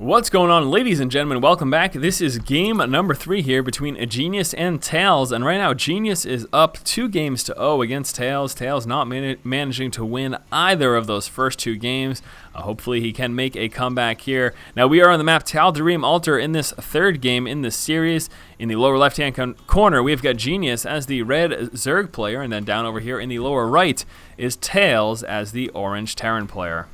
What's going on, ladies and gentlemen? Welcome back. This is game number 3 here between Genius and TAiLS, and right now Genius is up 2-0 against TAiLS. TAiLS not managing to win either of those first 2 games. Hopefully he can make a comeback here. Now we are on the map Tal'Darim Altar in this 3rd game in this series. In the lower left-hand corner, we've got Genius as the red Zerg player, and then down over here in the lower right is TAiLS as the orange Terran player.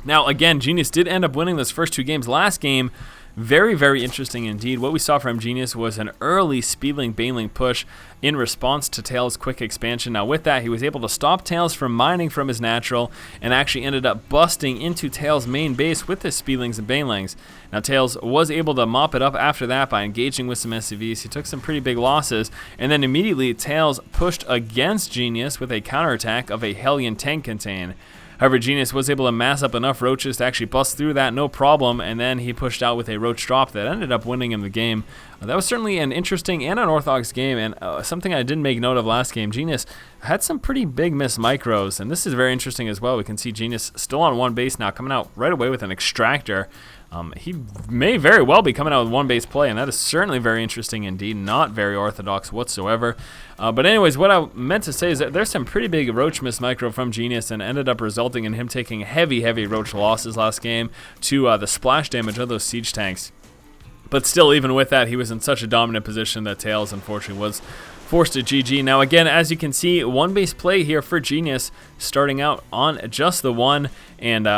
Now, again, Genius did end up winning those first 2 games. Last game, very, very interesting indeed. What we saw from Genius was an early Speedling Baneling push in response to TAiLS' quick expansion. Now, with that, he was able to stop TAiLS from mining from his natural and actually ended up busting into TAiLS' main base with his Speedlings and Banelings. Now, TAiLS was able to mop it up after that by engaging with some SCVs. He took some pretty big losses, and then immediately TAiLS pushed against Genius with a counterattack of a Hellion tank contain. However, Genius was able to mass up enough roaches to actually bust through that, no problem, and then he pushed out with a roach drop that ended up winning him the game. That was certainly an interesting and unorthodox game, and something I didn't make note of last game. Genius had some pretty big missed micros, and this is very interesting as well. We can see Genius still on 1 base now, coming out right away with an extractor. He may very well be coming out with 1 base play, and that is certainly very interesting indeed, not very orthodox whatsoever. But anyways, what I meant to say is that there's some pretty big roach miss micro from Genius, and ended up resulting in him taking heavy roach losses last game to the splash damage of those siege tanks. But still, even with that, he was in such a dominant position that TAiLS unfortunately was forced to GG. Now again, as you can see, 1 base play here for Genius, starting out on just the 1, and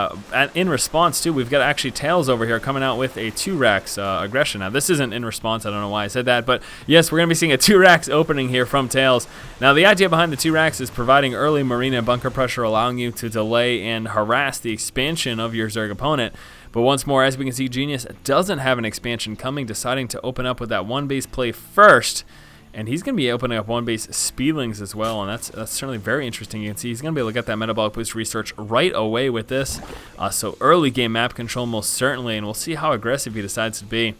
in response to, we've got actually TAiLS over here coming out with a 2-Rax aggression. Now this isn't in response, I don't know why I said that, but yes, we're going to be seeing a 2-Rax opening here from TAiLS. Now the idea behind the 2-Rax is providing early marine and bunker pressure, allowing you to delay and harass the expansion of your Zerg opponent. But once more, as we can see, Genius doesn't have an expansion coming, deciding to open up with that 1 base play first. And he's going to be opening up 1 base Speedlings as well, and that's certainly very interesting. You can see he's going to be able to get that metabolic boost research right away with this. So early game map control most certainly, and we'll see how aggressive he decides to be.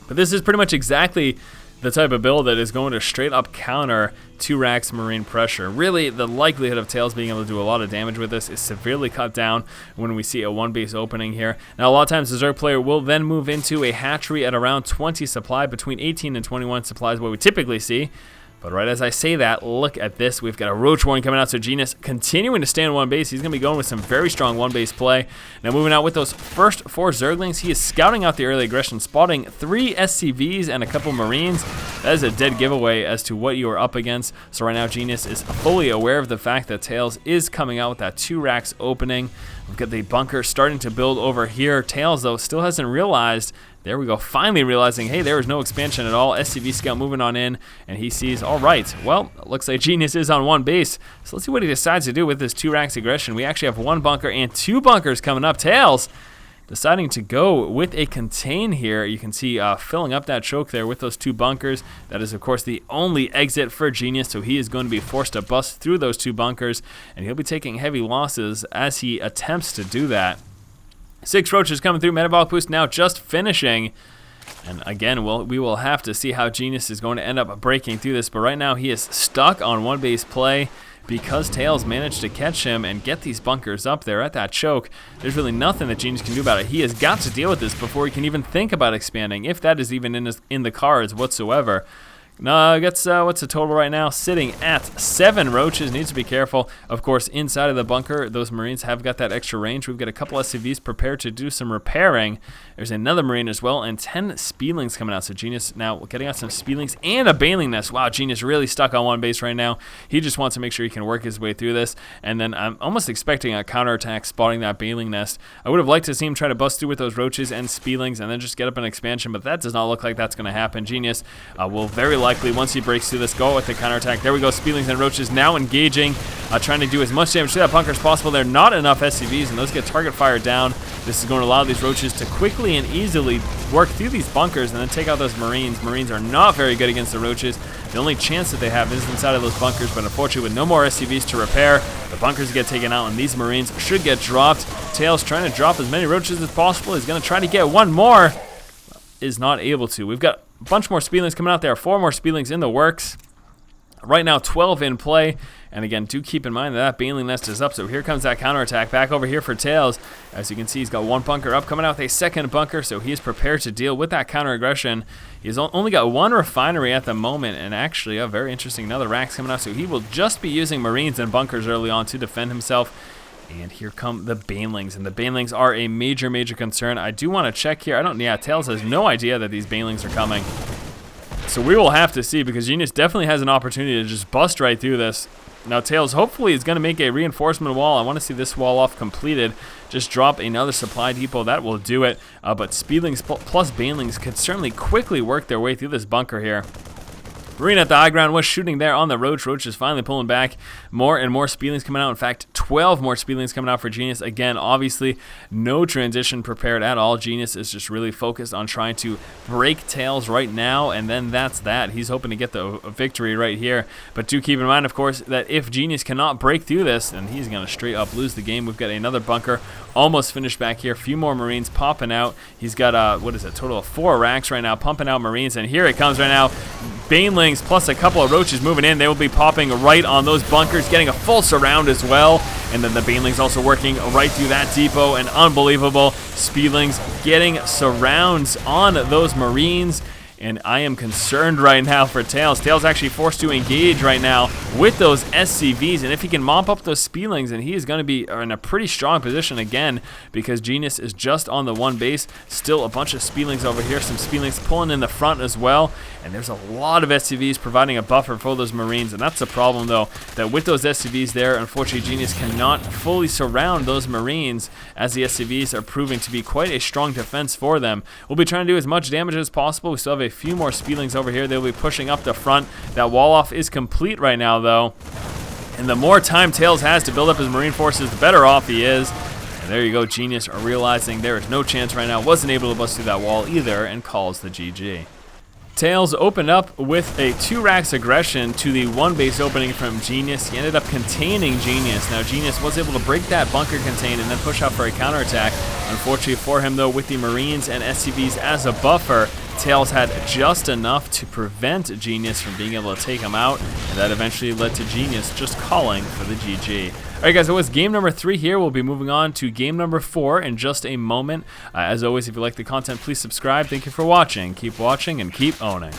But this is pretty much exactly the type of build that is going to straight up counter 2-Rax marine pressure. Really, the likelihood of TAiLS being able to do a lot of damage with this is severely cut down when we see a 1 base opening here. Now, a lot of times the Zerg player will then move into a hatchery at around 20 supply, between 18 and 21 supplies, what we typically see. But right as I say that, look at this. We've got a roach warning coming out, so Genius continuing to stay on 1 base. He's going to be going with some very strong 1 base play. Now moving out with those first 4 Zerglings, he is scouting out the early aggression, spotting 3 SCVs and a couple Marines. That is a dead giveaway as to what you are up against. So right now Genius is fully aware of the fact that TAiLS is coming out with that 2-Rax opening. We've got the bunker starting to build over here. TAiLS, though, still hasn't realized. There we go, finally realizing, hey, there is no expansion at all. SCV scout moving on in, and he sees, all right, well, it looks like Genius is on 1 base. So let's see what he decides to do with this 2-Rax aggression. We actually have 1 bunker and 2 bunkers coming up. TAiLS deciding to go with a contain here. You can see filling up that choke there with those 2 bunkers. That is, of course, the only exit for Genius, so he is going to be forced to bust through those 2 bunkers, and he'll be taking heavy losses as he attempts to do that. 6 roaches coming through, metabolic boost now just finishing. And again, we will have to see how Genius is going to end up breaking through this, but right now he is stuck on 1 base play because TAiLS managed to catch him and get these bunkers up there at that choke. There's really nothing that Genius can do about it. He has got to deal with this before he can even think about expanding, if that is even in the cards whatsoever. No, what's the total right now? Sitting at 7 roaches. Needs to be careful. Of course, inside of the bunker, those Marines have got that extra range. We've got a couple SCVs prepared to do some repairing. There's another Marine as well, and 10 Speedlings coming out. So Genius now getting out some Speedlings and a Baneling nest. Wow, Genius really stuck on 1 base right now. He just wants to make sure he can work his way through this. And then I'm almost expecting a counterattack, spotting that Baneling nest. I would have liked to see him try to bust through with those roaches and Speedlings and then just get up an expansion, but that does not look like that's going to happen. Genius will very likely, once he breaks through this, go with the counterattack. There we go, Speedlings and roaches now engaging, trying to do as much damage to that bunker as possible. There are not enough SCVs, and those get target fired down. This is going to allow these roaches to quickly and easily work through these bunkers and then take out those Marines. Marines are not very good against the roaches. The only chance that they have is inside of those bunkers, but unfortunately with no more SCVs to repair, the bunkers get taken out and these Marines should get dropped. TAiLS trying to drop as many roaches as possible. He's going to try to get 1 more. Is not able to. We've got a bunch more Speedlings coming out there. 4 more Speedlings in the works. Right now, 12 in play. And again, do keep in mind that Baneling Nest is up. So here comes that counterattack back over here for TAiLS. As you can see, he's got one bunker up, coming out with a second bunker. So he is prepared to deal with that counter aggression. He's only got one refinery at the moment. And actually, very interesting, another rack's coming out. So he will just be using Marines and bunkers early on to defend himself. And here come the Banelings, and the Banelings are a major, major concern. I do want to check here. TAiLS has no idea that these Banelings are coming. So we will have to see, because Genius definitely has an opportunity to just bust right through this. Now TAiLS hopefully is going to make a reinforcement wall. I want to see this wall off completed. Just drop another supply depot. That will do it. But Speedlings plus Banelings could certainly quickly work their way through this bunker here. Marine at the high ground was shooting there on the Roach. Roach is finally pulling back. More and more Speedlings coming out. In fact, 12 more Speedlings coming out for Genius. Again, obviously, no transition prepared at all. Genius is just really focused on trying to break TAiLS right now, and then that's that. He's hoping to get the victory right here. But do keep in mind, of course, that if Genius cannot break through this, then he's going to straight up lose the game. We've got another bunker almost finished back here. A few more Marines popping out. He's got, total of 4 racks right now, pumping out Marines, and here it comes right now. Banelings plus a couple of Roaches moving in. They will be popping right on those bunkers, getting a full surround as well. And then the Banelings also working right through that depot. And unbelievable, Speedlings getting surrounds on those Marines. And I am concerned right now for TAiLS. TAiLS actually forced to engage right now with those SCVs. And if he can mop up those Speedlings, then he is going to be in a pretty strong position again, because Genius is just on the one base. Still a bunch of Speedlings over here. Some Speedlings pulling in the front as well. And there's a lot of SCVs providing a buffer for those Marines. And that's the problem, though, that with those SCVs there, unfortunately, Genius cannot fully surround those Marines, as the SCVs are proving to be quite a strong defense for them. We'll be trying to do as much damage as possible. We still have a few more Speedlings over here. They'll be pushing up the front. That wall off is complete right now, though. And the more time TAiLS has to build up his Marine forces, the better off he is. And there you go. Genius are realizing there is no chance right now. Wasn't able to bust through that wall either, and calls the GG. TAiLS opened up with a 2 racks aggression to the 1 base opening from Genius. He ended up containing Genius. Now Genius was able to break that bunker contain and then push out for a counterattack. Unfortunately for him, though, with the Marines and SCVs as a buffer, TAiLS had just enough to prevent Genius from being able to take him out, and that eventually led to Genius just calling for the GG. Alright guys, it was game number 3 here. We'll be moving on to game number 4 in just a moment. As always, if you like the content, please subscribe. Thank you for watching. Keep watching and keep owning.